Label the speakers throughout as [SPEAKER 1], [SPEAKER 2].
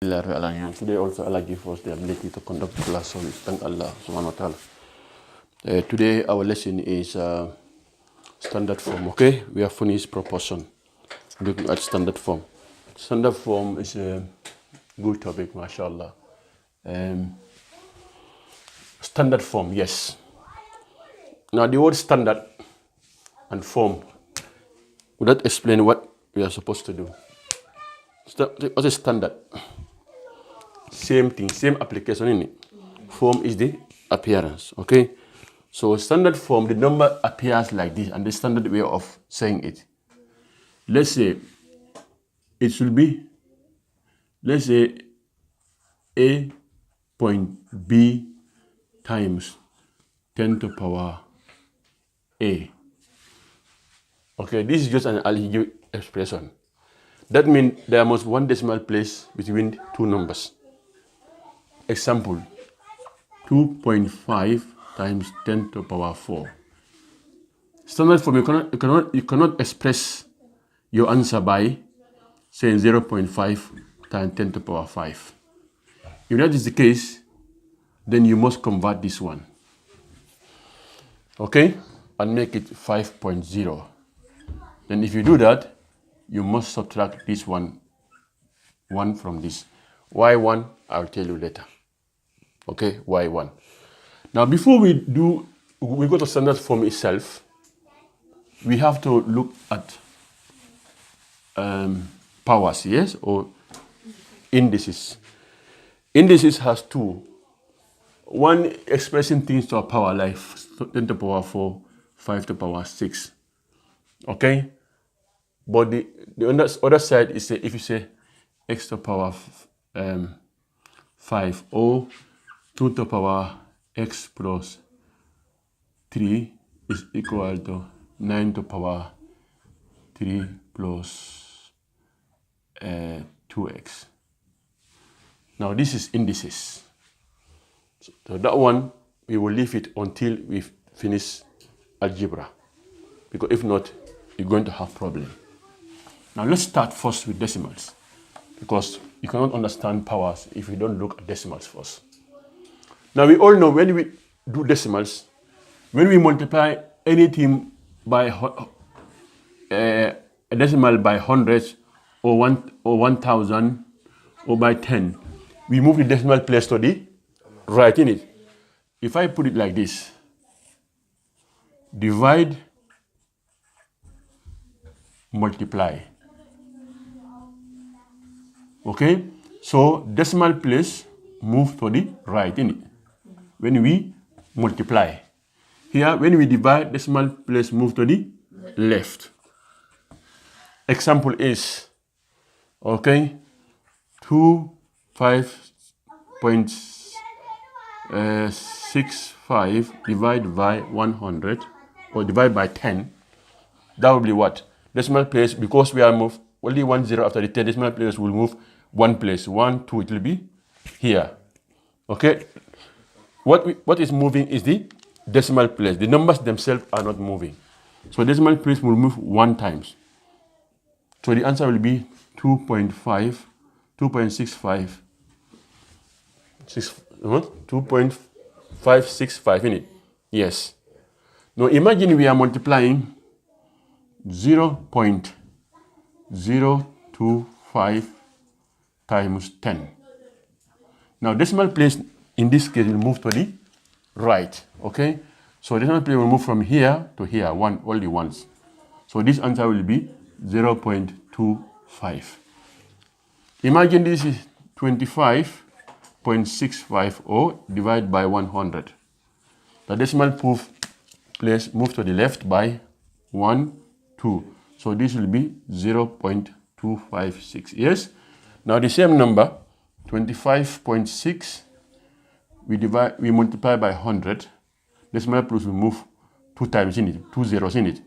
[SPEAKER 1] Today also Allah give us the ability to conduct the class, so we thank Allah subhanahu wa ta'ala. Today our lesson is standard form, okay? We have finished proportion, looking at standard form. Standard form is a good topic, mashallah. Standard form, yes. Now the word standard and form, would that explain what we are supposed to do? What is standard? Same thing, same application in it. Form is the appearance, okay? So standard form, the number appears like this, and the standard way of saying it. Let's say it should be, let's say A point B times 10 to power A. Okay, this is just an algebraic expression. That means there must be one decimal place between two numbers. Example, 2.5 times 10 to power 4. Standard form, you cannot express your answer by saying 0.5 times 10 to power 5. If that is the case, then you must convert this one, okay, and make it 5.0. Then if you do that, you must subtract this one from this. Why 1? I'll tell you later. Okay, why 1? Now before we go to standard form itself, we have to look at powers, yes, or indices. Indices has two. One expressing things to a power like 10 to the power 4, 5 to the power 6. Okay? But the other side is if you say x to the power 5 or 2 to the power x plus 3 is equal to 9 to the power 3 plus 2x. Now this is indices. So that one, we will leave it until we finish algebra. Because if not, you're going to have problem. Now let's start first with decimals. Because you cannot understand powers if you don't look at decimals first. Now we all know when we do decimals, when we multiply anything by a decimal by hundreds or 1,000 or by 10, we move the decimal place to the right in it. If I put it like this, divide, multiply. Okay, so decimal place move to the right in it when we multiply. Here, when we divide, decimal place move to the left. Example is, okay, 25.65 divided by 100 or divided by 10. That will be what? Decimal place, because we are moved only 1 0 after the 10, decimal place will move one place. 1, 2, it will be here. Okay? What is moving is the decimal place. The numbers themselves are not moving. So decimal place will move 1 times. So the answer will be 2.65 2.565 in it. Yes. Now imagine we are multiplying 0.025 times 10. Now decimal place in this case will move to the right. Okay? So decimal place will move from here to here, only once. So this answer will be 0.25. Imagine this is 25.650 divided by 100. The decimal place move to the left by 1, 2. So this will be 0.256. Yes? Now the same number, 25.6, we multiply by 100. Decimal place will move 2 times in it, 2 zeros in it.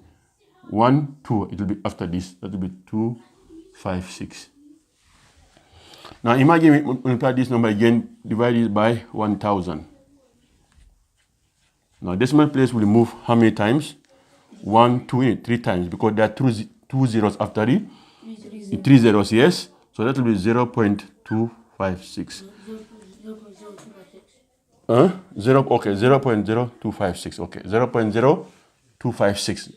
[SPEAKER 1] 1, 2, it will be after this, that will be 256. Now imagine we multiply this number again, divided by 1000. Now decimal place will move how many times? 1, 2 in it, 3 times, because there are 2 zeros after it. 3 zeros, yes. So that will be 0.25 0.0256. 0.0256. Okay, 0.0256.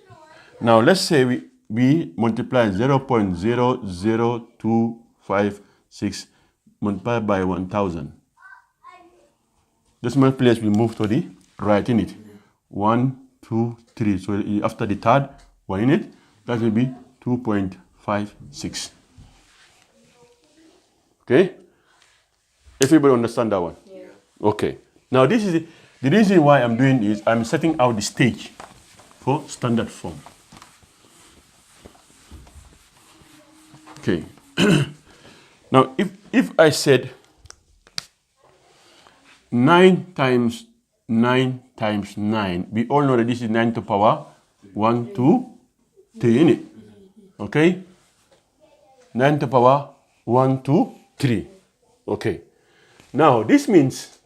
[SPEAKER 1] Now let's say we multiply 0.00256 multiplied by 1000. Decimal place we move to the right in it. 1, 2, 3. So after the third one in it, that will be 2.56. Okay? Everybody understand that one? Yeah. Okay. Now this is the reason why I'm doing is I'm setting out the stage for standard form. Okay. Now if I said 9 times 9 times 9, we all know that this is 9 to the power 1, 2, 3 in it. Okay? 9 to the power 1, 2, 3. Okay. Now this means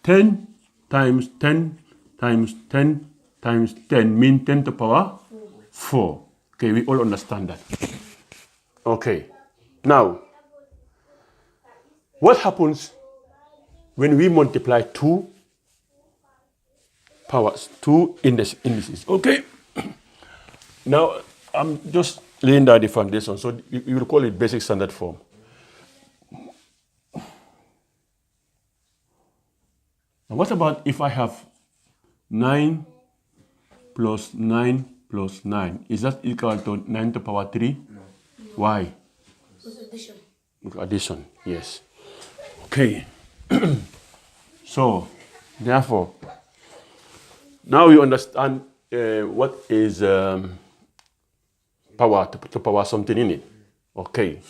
[SPEAKER 1] 10 times 10 times 10 times 10 means 10 to the power 4. Okay, we all understand that. Okay. Now, what happens when we multiply two powers, two indices? Okay. Now, I'm just laying down the foundation, so you will call it basic standard form. And what about if I have 9 plus 9 plus 9? Is that equal to 9 to the power 3? No. Why? Because addition. Addition, yes. Okay. So, therefore, now you understand what is power, to power something in it. Okay.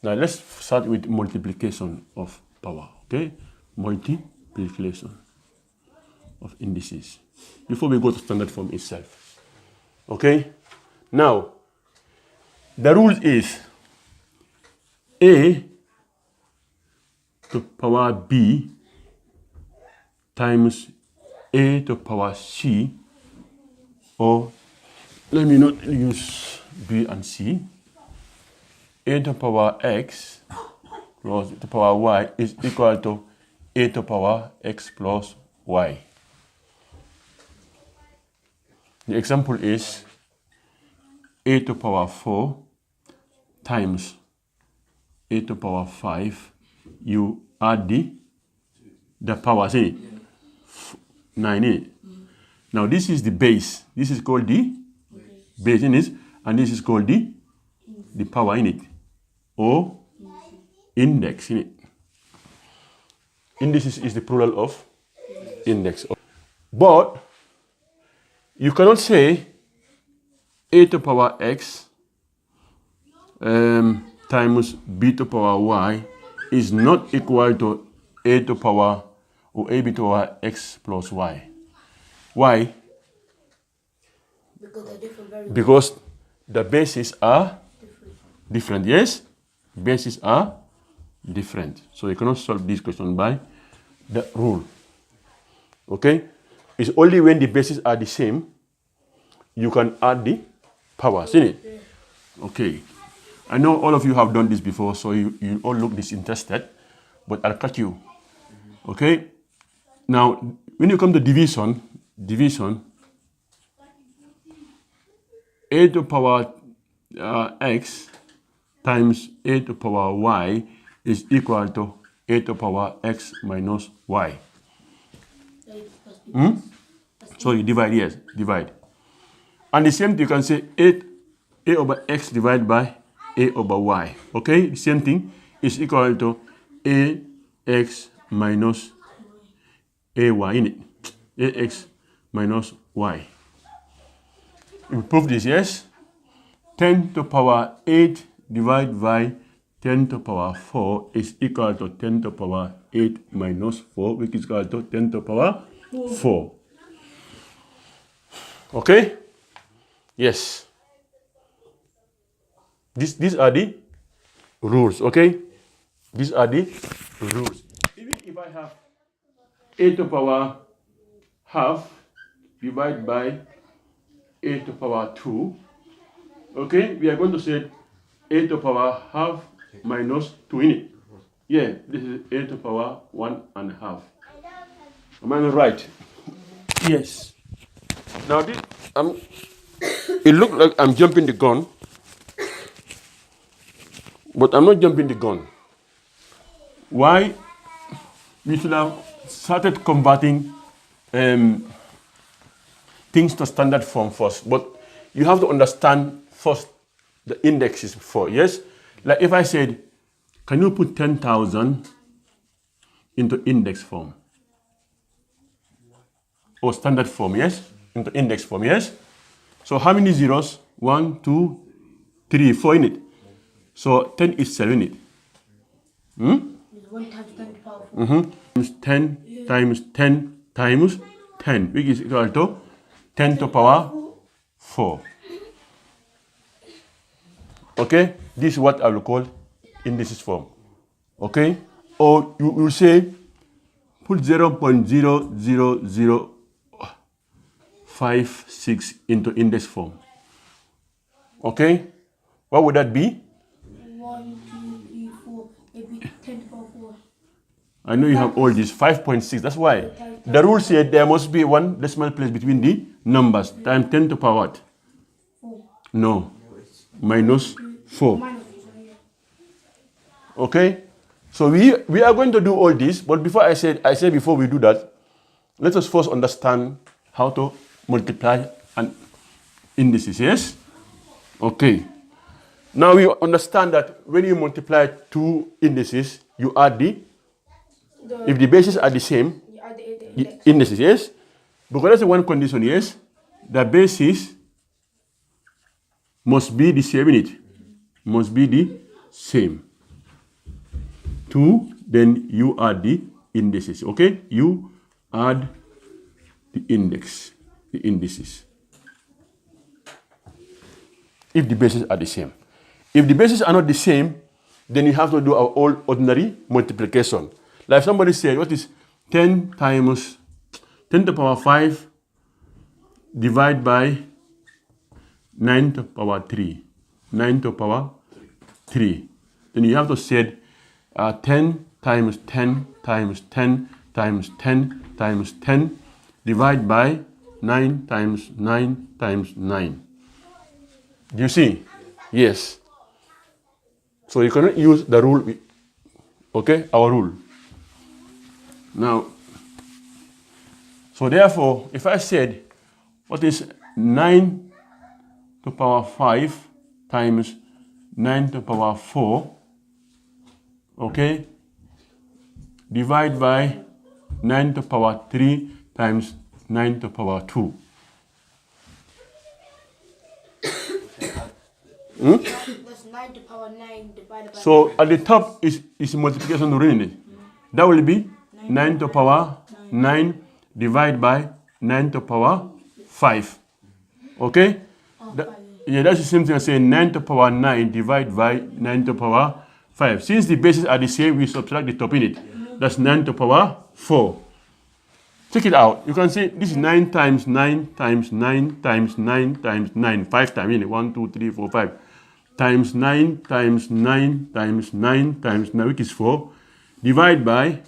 [SPEAKER 1] Now let's start with multiplication of power. Okay. Multiplication of indices before we go to standard form itself. Okay. Now, the rule is A to power B times A to power C, or let me not use B and C. A to power X plus to power Y is equal to A to power X plus Y. The example is A to power 4 times A to power 5. You add the powers in it. 9 in it. Now this is the base. This is called the base in it, and this is called the power in it, or index in it. Index is the plural of index. But you cannot say A to power X times B to power Y is not equal to A to power or AB to power X plus Y. Why? Because they're different. Because the bases are different. Yes? Bases are different. So you cannot solve this question by the rule. Okay? It's only when the bases are the same you can add the powers in it. Okay. I know all of you have done this before, so you all look disinterested, but I'll cut you. Okay? Now, when you come to division, A to power X times A to power Y is equal to A to power X minus Y. So you divide, yes, divide. And the same thing you can say A over X divided by A over Y. Okay, the same thing is equal to AX minus AY in it. AX minus Y. We prove this, yes? 10 to power 8 divided by 10 to power 4 is equal to 10 to power 8 minus 4, which is equal to 10 to power 4. Okay? Yes. These are the rules, okay? These are the rules. Even if I have A to power half divided by A to power 2, okay? We are going to say A to power half minus 2 in it. Yeah, this is a to the power 1.5. Am I right? Yes. Now this, it looks like I'm jumping the gun, but I'm not jumping the gun. Why? We should have started converting things to standard form first, but you have to understand first the indexes before, yes? Like if I said, can you put 10,000 into index form? Or standard form, yes? Into index form, yes? So how many zeros? 1, 2, 3, 4 in it. So 10 is 7 in it.
[SPEAKER 2] 1 times 10 to the power 4.
[SPEAKER 1] 10 times 10 times 10, which is equal to 10 to the power 4. Okay? This is what I will call indices form. Okay? Or you will say, put 0.00056 into index form. Okay? What would that be?
[SPEAKER 2] 1, 2, 3, 4. Maybe 10 to the power 4.
[SPEAKER 1] I know you have all these. 5.6. That's why. The rule said there must be one decimal place between the numbers. Times 10 to the power what?
[SPEAKER 2] 4.
[SPEAKER 1] No. Minus 4.
[SPEAKER 2] Minus 4.
[SPEAKER 1] Okay? So we are going to do all this, but before I said before we do that, let us first understand how to multiply an indices, yes? Okay. Now we understand that when you multiply two indices, you add if the bases are the same,
[SPEAKER 2] You add the
[SPEAKER 1] the indices, yes? Because that's the one condition, yes? The bases must be the same in it. Must be the same. 2, then you add the indices, okay? You add the indices. If the bases are the same. If the bases are not the same, then you have to do our old ordinary multiplication. Like somebody said, what is 10 times 10 to the power 5 divided by 9 to the power 3. 9 to the power 3. Then you have to say 10 times 10 times 10 times 10 times 10 divided by 9 times 9 times 9. Do you see? Yes. So you cannot use the rule, okay, our rule. Now, so therefore, if I said, what is 9 to the power 5 times 9 to the power 4, okay, divide by 9 to the power 3 times 9 to the power 2.
[SPEAKER 2] That's 9 to the power 9 divided by
[SPEAKER 1] So at the top is multiplication rule in it. That will be 9 to the power 9 divided by 9 to the power 5. Okay? Yeah, that's the same thing as saying 9 to the power 9 divided by 9 to the power 5. Since the bases are the same, we subtract the top in it. That's 9 to the power 4. Check it out. You can see this is 9 times 9 times 9 times 9 times 9. 5 times, in it. 1, 2, 3, 4, 5. Times 9 times 9 times 9 times 9, which is 4. Divide by,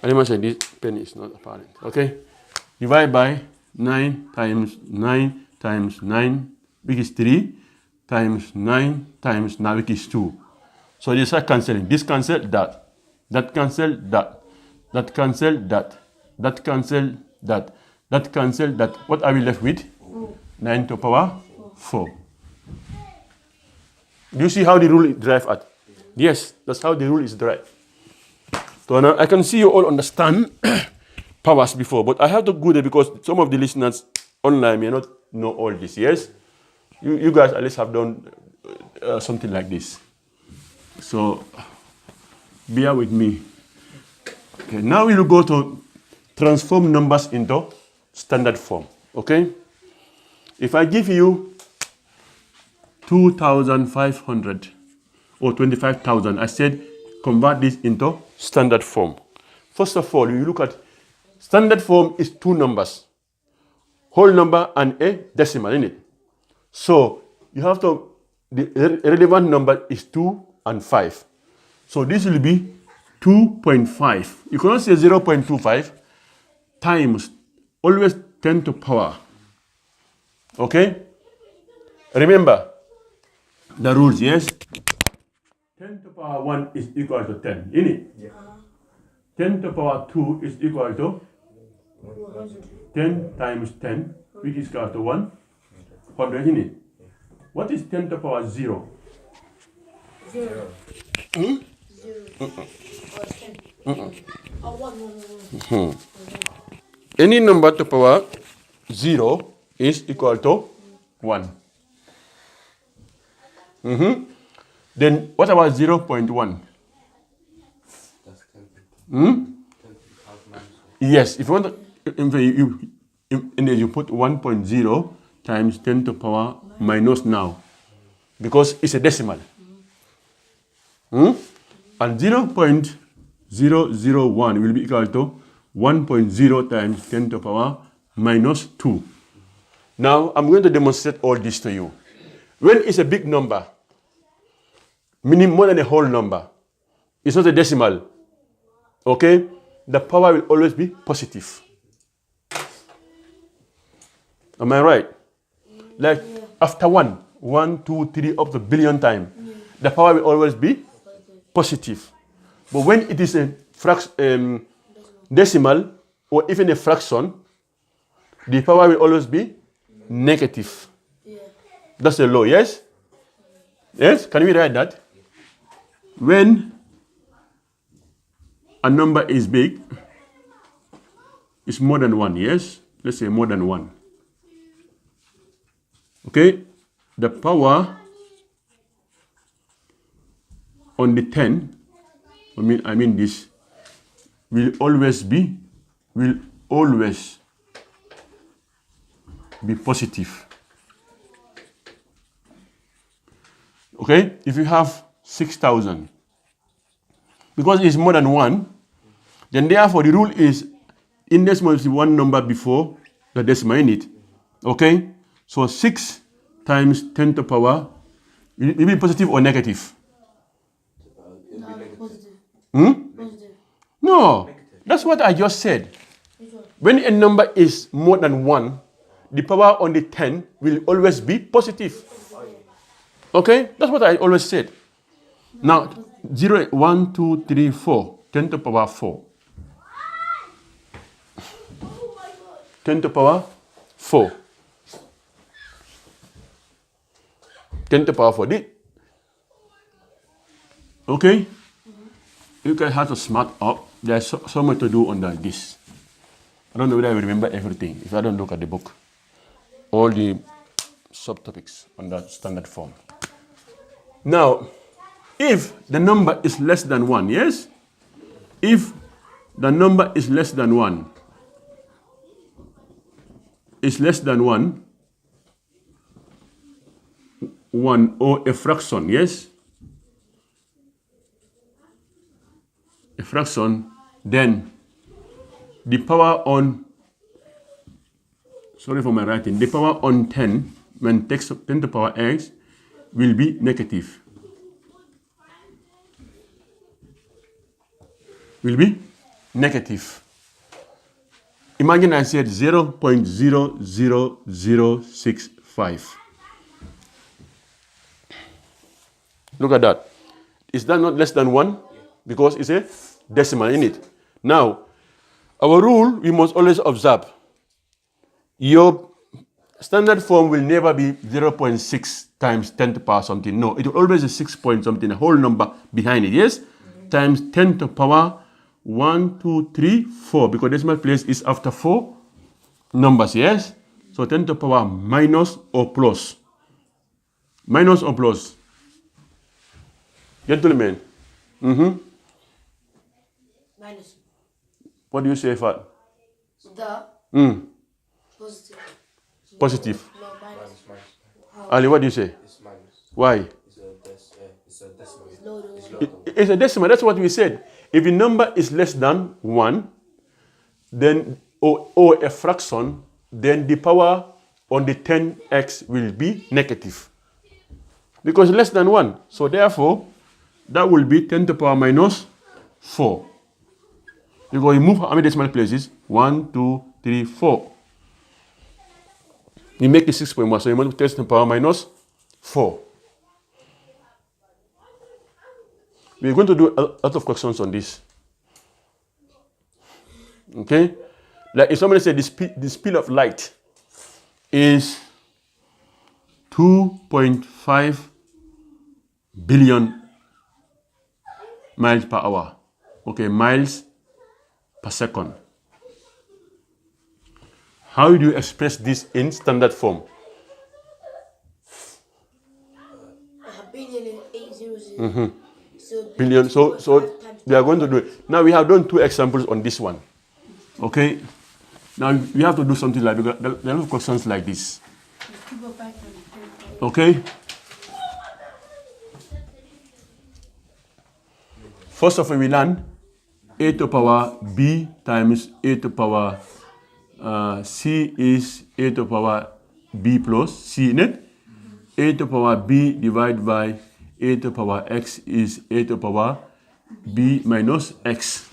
[SPEAKER 1] I must say this pen is not apparent. Okay? Divide by 9 times 9 times 9, which is 3, times 9 times 9, which is 2. So these are cancelling. This cancel that. That cancel that. That cancel that. That cancel that. That cancel that. What are we left with? 9 to the power 4. Do you see how the rule is derived at? Yes, that's how the rule is derived. So now I can see you all understand powers before, but I have to go there because some of the listeners online may not know all this, yes? You guys at least have done something like this. So, bear with me. Okay, now we will go to transform numbers into standard form, okay? If I give you 2,500 or 25,000, I said convert this into standard form. First of all, you look at standard form is two numbers, whole number and a decimal, isn't it? So you have to, the relevant number is 2 and 5. So this will be 2.5. You cannot say 0.25 times always 10 to power. Okay? Remember the rules, yes? 10 to power 1 is equal to 10, isn't it? Yeah. 10 to power 2 is equal to 10 times 10, which is equal to 100, isn't it? What is 10 to power 0?
[SPEAKER 2] 0.
[SPEAKER 1] Hmm?
[SPEAKER 2] 0. Or 10. Or 1.
[SPEAKER 1] Any number to power 0 is equal to 1. Then what about 0.1? Yes, if you want to, you put 1.0 times 10 to power minus now, because it's a decimal. And 0.001 will be equal to 1.0 times 10 to power minus 2. Now, I'm going to demonstrate all this to you. When it's a big number, meaning more than a whole number, it's not a decimal, okay? The power will always be positive. Am I right? Like after 1, 2, 3, up to billion times, the power will always be positive. But when it is a decimal or even a fraction, the power will always be negative. That's the law, yes? Yes? Can we write that? When a number is big, it's more than 1, yes? Let's say more than 1. Okay? The power on the 10, I mean this, will always be positive. Okay? If you have 6,000, because it's more than 1, then therefore the rule is in decimal is one number before the decimal in it. Okay? So 6 times 10 to power, will it be positive or negative?
[SPEAKER 2] Positive.
[SPEAKER 1] Positive. No, that's what I just said. When a number is more than 1, the power on the 10 will always be positive. Okay? That's what I always said. Now, 0, 1, 2, 3, 4. 10 to power 4. 10 to power 4. 10 to power 4. Okay? You guys have to smart up. There's so much to do under this. I don't know whether I remember everything if I don't look at the book. All the subtopics on that standard form. Now, if the number is less than 1, yes? If the number is less than 1, or a fraction, yes? A fraction, then the power on, sorry for my writing, the power on 10, when 10 to the power x, will be negative. Will be negative. Imagine I said 0.00065. Look at that. Is that not less than 1? Because it's a decimal in it. Now, our rule, we must always observe. Your standard form will never be 0.6 times 10 to the power something. No, it will always be 6 point something, a whole number behind it, yes? Times 10 to the power 1, 2, 3, 4, because decimal place is after 4 numbers, yes? So 10 to the power minus or plus. Minus or plus? Gentlemen.
[SPEAKER 2] Minus.
[SPEAKER 1] What do you say, Fat?
[SPEAKER 2] The. Positive.
[SPEAKER 1] Positive.
[SPEAKER 2] No, minus.
[SPEAKER 1] Ali, what do you say?
[SPEAKER 3] It's minus.
[SPEAKER 1] Why?
[SPEAKER 3] It's a decimal.
[SPEAKER 1] It's a decimal. That's what we said. If the number is less than 1, then or a fraction, then the power on the 10x will be negative. Because less than 1. So therefore, that will be 10 to the power minus 4. Because we move how many decimal places? 1, 2, 3, 4. We make it 6.1, so you multiply 10 to the power minus 4. We're going to do a lot of questions on this. Okay? Like if somebody said the speed of light is 2.5 billion miles per hour. Okay, miles per second. How do you express this in standard form?
[SPEAKER 2] Billion is 800. So
[SPEAKER 1] Billion. So we are going to do it. Now we have done 2 examples on this one. Okay. Now we have to do something like, because there are questions like this. Okay. First of all, we learn a to the power b times a to the power c is a to the power b plus c in it. A to the power b divided by a to the power x is a to the power b minus x.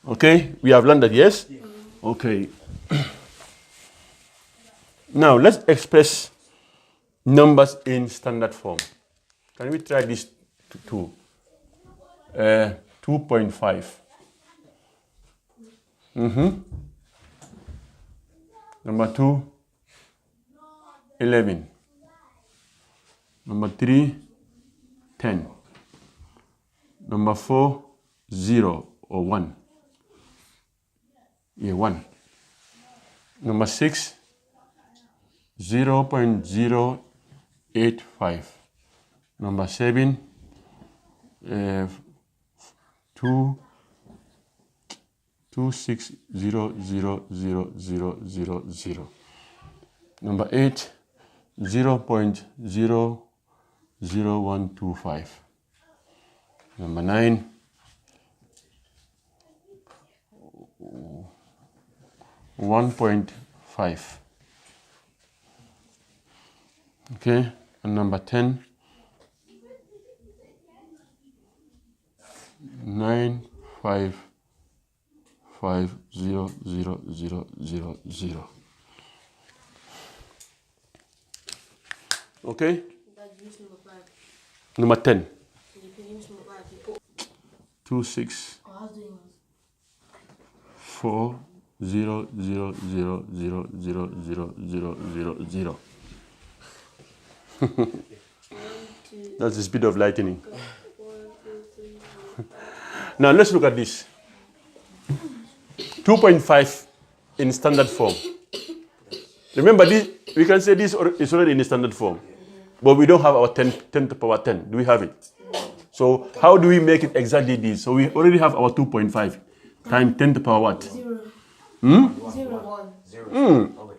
[SPEAKER 1] Okay, we have learned that, yes? Okay. Now let's express numbers in standard form. Can we try this too? 2.5. Number 2, 11. Number 3, 10. Number 4, 0 or 1. Yeah, 1. Number 6, 0.085. Number 7, 2.6000000. Number 8, 0.00125. Number 9, 1.5. Okay, and number 10, 9550000. Okay? Number 10. 26400000000. That's the speed of lightning. Now let's look at this. 2.5 in standard form. Remember, this, we can say this is already in the standard form, but we don't have our 10 to the power 10. Do we have it? So how do we make it exactly this? So we already have our 2.5 times 10 to the power what?
[SPEAKER 2] 0.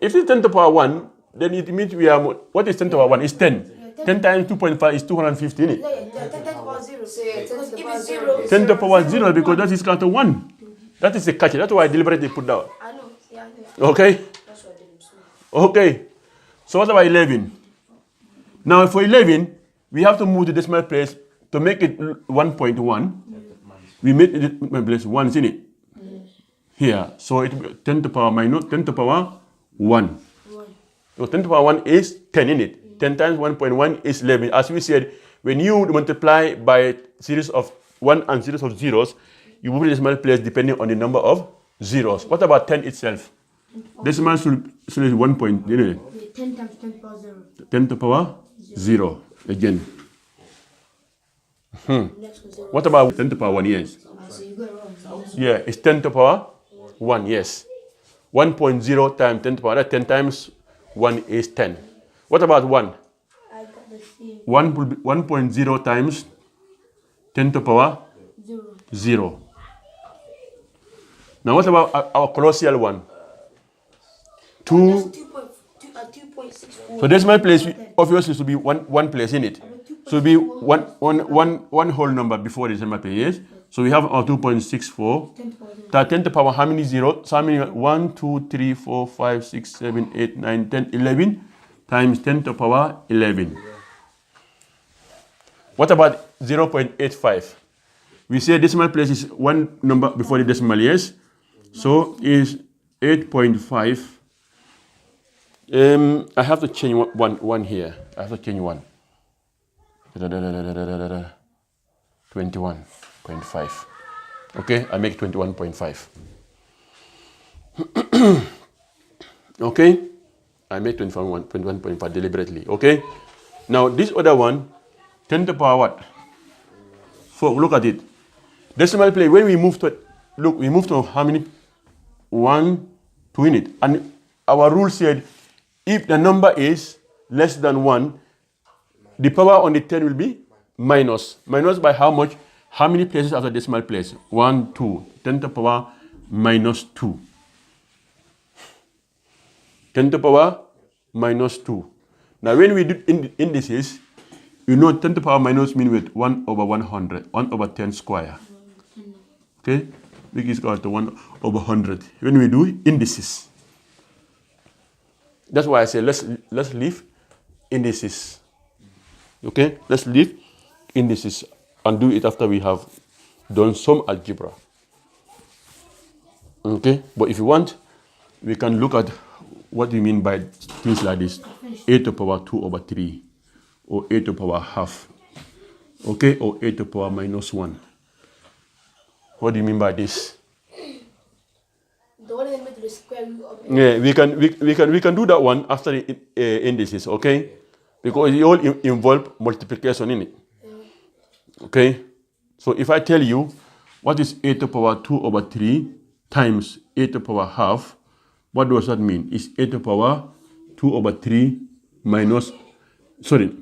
[SPEAKER 1] If it's 10 to the power 1, then it means we are, what is 10 to the power 1? It's 10. 10 times 2.5 is 250, isn't it? 10 to the power 0 because that is equal to 1. That is the catch. That's why I deliberately put down.
[SPEAKER 2] I know. Yeah.
[SPEAKER 1] Okay?
[SPEAKER 2] That's why I didn't.
[SPEAKER 1] Okay. So what about 11? Now for 11, we have to move the decimal place to make it 1.1. We make the decimal place 1, isn't it? Here. So it will be 10 to the power minus 10 to the power 1. So 10 to the power 1 is 10, isn't it? 10 times 1.1 is 11. As we said, when you multiply by a series of 1 and series of zeros, you move the decimal place depending on the number of zeros. What about 10 itself? Decimal should be 1 point, isn't it?
[SPEAKER 2] 10 times 10 to the power 0.
[SPEAKER 1] 10 to the power 0. Again. What about 10 to the power 1? Yes.
[SPEAKER 2] So you got it wrong.
[SPEAKER 1] Yeah, it's 10 to the power 1, yes. 1.0 times 10 to the power, 10 times 1 is 10. What about 1?
[SPEAKER 2] I got the same.
[SPEAKER 1] 1.0 times 10 to the power 0. Now what about our colossal one? 2.
[SPEAKER 2] 2.64.
[SPEAKER 1] So decimal place obviously should be one place in it. So be one whole number before the decimal place. Yes? So we have our 2.64. 10 to the power how many zeros? So how many? 1, 2, 3, 4, 5, 6, 7, 8, 9, 10, 11 times 10 to the power 11. What about 0.85? We say decimal place is one number before the decimal, yes? So is 8.5. I have to change one here. I have to change one. 21.5. Okay, I make 21.5. Okay, I make 21.5 deliberately. Okay, now this other one, 10 to the power what? 4. Look at it. Decimal place. When we move to look, we move to how many? 1, 2 in it, and our rule said if the number is less than 1, the power on the 10 will be minus. Minus by how much? How many places after decimal place? 1, 2. 10 to the power minus 2. 10 to the power minus 2. Now when we do indices, you know 10 to the power minus mean with 1 over 100, 1 over 10 square. Okay? Which is equal to 1 over 100. When we do indices. That's why I say let's leave indices. Okay? Let's leave indices and do it after we have done some algebra. Okay? But if you want, we can look at what we mean by things like this. 8 to the power 2 over 3. Or 8 to the power half. Okay? Or 8 to the power minus 1. What do you mean by this?
[SPEAKER 2] The one in the middle is square root of it.
[SPEAKER 1] Yeah, we can do that one after the indices, okay? Because it all involve multiplication in it. Okay? So if I tell you what is 8 to the power 2 over 3 times 8 to the power half, what does that mean? It's 8 to the power 2 over 3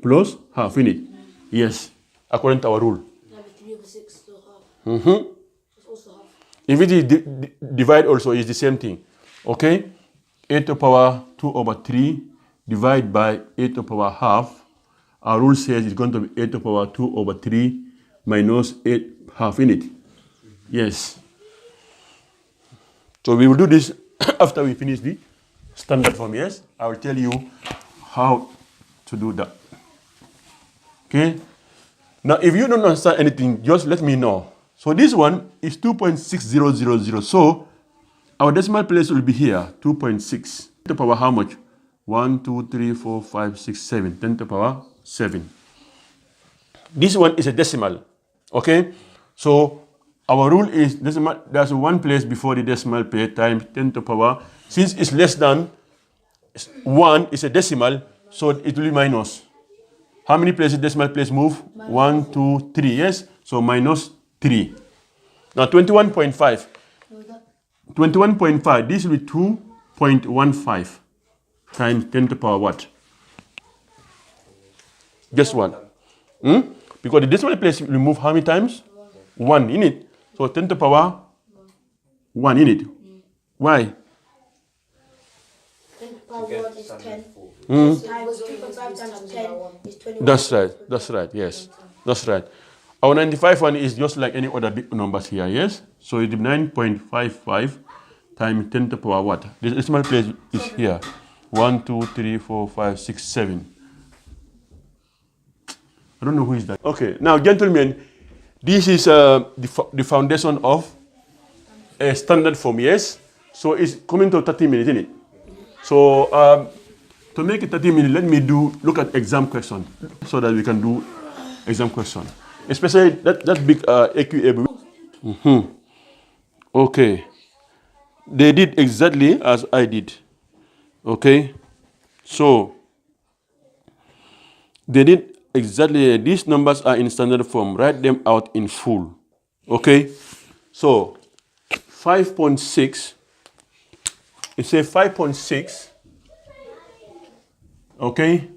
[SPEAKER 1] plus half in it. Yes, according to our rule.
[SPEAKER 2] Yeah, but 3 over 6 still half. It's also half.
[SPEAKER 1] If it is divide also, is the same thing. Okay? 8 to the power 2 over 3 divided by 8 to the power half. Our rule says it's going to be 8 to the power 2 over 3 minus 8 half in it. Yes. So we will do this after we finish the standard form, yes? I will tell you how to do that. Okay? Now, if you don't understand anything, just let me know. So this one is 2.6000. So our decimal place will be here, 2.6. 10 to the power how much? 1, 2, 3, 4, 5, 6, 7. 10 to the power 7. This one is a decimal. Okay? So our rule is decimal, there's one place before the decimal place times 10 to the power. Since it's less than 1, it's a decimal, so it will be minus. How many places decimal place move? 1, 2, 3. Yes? So minus 3. Now 21.5. 21.5. This will be 2.15 times 10 to the power what? Just 1. Because the decimal place will move how many times? 1 in it. So 10 to the power 1 in it. Why?
[SPEAKER 2] 10 to the power 1 is 10. Times 2.5 times 10 is 21.
[SPEAKER 1] That's right, yes. That's right. Our 95 one is just like any other big numbers here, yes? So it is 9.55 times 10 to the power what? The decimal place is here. 1, 2, 3, 4, 5, 6, 7. I don't know who is that. Okay, now gentlemen, this is the foundation of a standard form, yes? So it's coming to 30 minutes, isn't it? So to make it 30 minutes, let me look at exam question so that we can do exam question. Especially that big AQA. Okay. They did exactly as I did. Okay. So they did exactly, these numbers are in standard form. Write them out in full. Okay. So 5.6, it says 5.6, okay,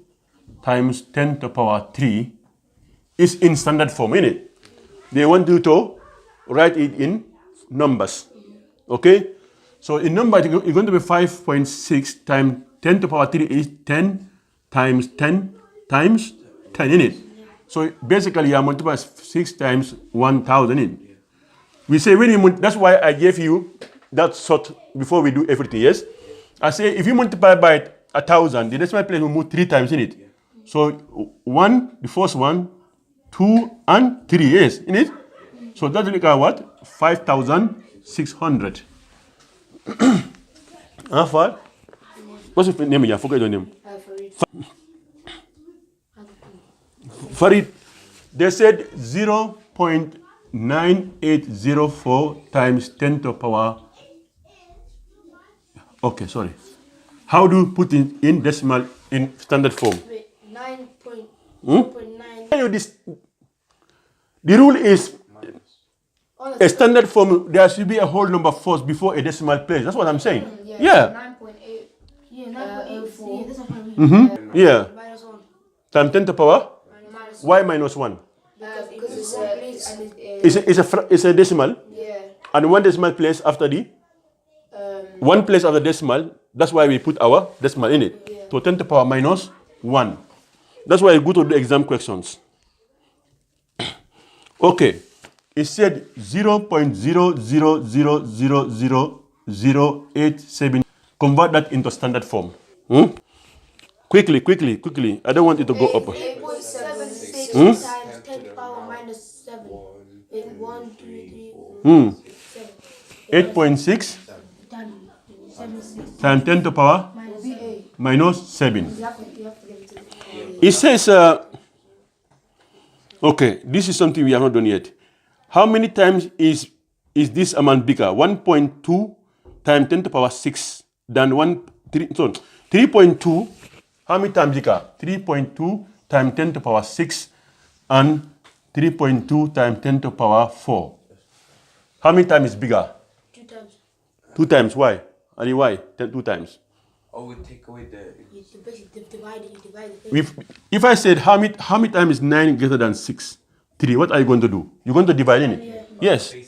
[SPEAKER 1] times 10 to the power 3 is in standard form, innit? They want you to write it in numbers, okay? So in number, it's going to be 5.6 times 10 to the power 3 is 10 times 10 times 10, innit? So basically, you multiply 6 times 1,000, innit? We say when you that's why I gave you that sort before we do everything, yes? I say if you multiply by 1,000, the decimal place will move 3 times in it. So 1, the first one, 2, and 3. Yes, in it. So that will equal what? 5,600. Afar, what's your name? I forget your name. Farid, they said 0.9804 times 10 to the power. Okay, sorry. How do you put it in decimal in standard form?
[SPEAKER 2] Wait, 9.9.
[SPEAKER 1] The rule is
[SPEAKER 2] Oh,
[SPEAKER 1] a standard form, there should be a whole number first before a decimal place. That's what I'm saying. Yeah.
[SPEAKER 2] 9.8. Yeah, 9.84. Yeah, that's what I mean.
[SPEAKER 1] Yeah.
[SPEAKER 2] Minus 1.
[SPEAKER 1] Times 10 to the power?
[SPEAKER 2] Minus
[SPEAKER 1] Why minus 1?
[SPEAKER 2] because it's one place and
[SPEAKER 1] It's a decimal.
[SPEAKER 2] yeah.
[SPEAKER 1] And one decimal place after the? One place after decimal. That's why we put our decimal in it.
[SPEAKER 2] Yeah.
[SPEAKER 1] So 10 to the power minus 1. That's why you go to the exam questions. Okay. It said 0.0000087. Convert that into standard form. Quickly. I don't want it to go up.
[SPEAKER 2] 8.76 times 10 to the power minus 7. 1, 2, 3, 7.
[SPEAKER 1] 8.6
[SPEAKER 2] 76
[SPEAKER 1] times 10 to the power minus 7.
[SPEAKER 2] You have to give it to
[SPEAKER 1] It says, okay, this is something we have not done yet. How many times is this amount bigger? 1.2 times 10 to the power 6 than 3.2. How many times bigger? 3.2 times 10 to the power 6 and 3.2 times 10 to the power 4. How many times is bigger?
[SPEAKER 2] 2 times.
[SPEAKER 1] 2 times. Why? And why? 2 times.
[SPEAKER 3] Oh, we take away the.
[SPEAKER 2] You basically divide it.
[SPEAKER 1] If I said how many times is 9 greater than 6? 3. What are you going to do? You're going to divide in it. Yes.